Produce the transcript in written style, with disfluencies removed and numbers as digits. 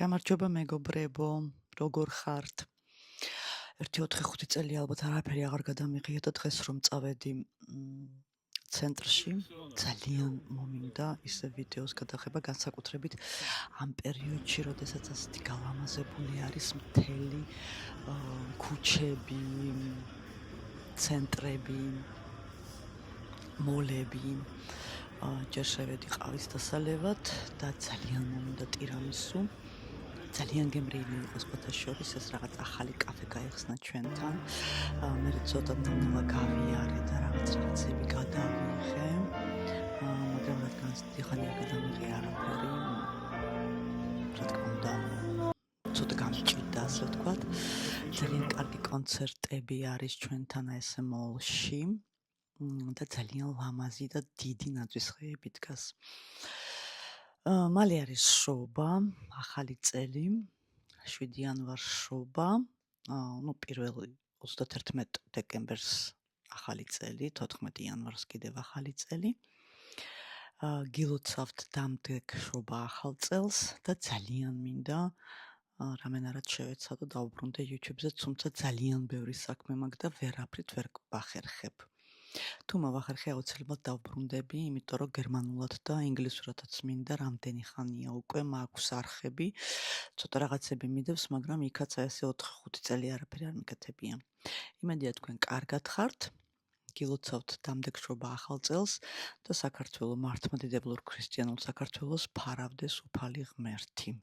გამარჯობა მეგობრებო, როგორ ხართ? 1-4-5 წელი ალბათ არაფერი აღარ გადამიღია და დღეს რომ წავედი ცენტრში, ძალიან მომინდა ისე ვიდეოს გადაღება, განსაკუთრებით ამ პერიოდში, როდესაც ასეთი გალამაზებული არის მთელი ქუჩები, ცენტრები, მოლები. ჯერ შევედი ყავის დასალევად და ძალიან მომინდა ტირამისუ. ძალიან გემრიელი იყო სხვათა შორის ეს რაღაც ახალი კაფე გაიხსნა ჩვენთან. მე ცოტა ნანა გავიარე და რაღაცები გადავიღე. მაგრამ რადგან დიხანია გადამიღე არაფერი, რა თქმა უნდა, ცოტა გამჭირდა ასე ვთქვათ. ძალიან კარგი კონცერტები არის ჩვენთან ესე მოლში. და ძალიან ლამაზი და დიდი ნაძვისხეები დგას. მალე არის შობა, ახალი წელი, 7 იანვარს შობა, პირველი 31 დეკემბერს ახალი წელი, 14 იანვარს კიდევ ახალი წელი. გილოცავთ დამდეგ შობა ახალ წელს და ძალიან მინდა რამენარად შევეცადო დავუბრუნდე YouTube-ზე, თუმცა ძალიან ბევრი საქმე მაქვს და ვერაფრით ვერ ვახერხებ. თუ მოვახერხე აუცილებლად დავბრუნდები, იმიტომ რომ გერმანულად და ინგლისურადაც მინდა რამდენი ხანია უკვე მაქვს არხები, ცოტა რაღაცები მიდევს, მაგრამ იქაც ესე 4-5 წელი არაფერი არ მიკეთებია. იმედია თქვენ კარგად ხართ, გილოცავთ დამდეგ შობა ახალ წელს და საქართველოს მართლმადიდებლურ ქრისტიანულ საქართველოს ფარავდეს უფალი ღმერთი.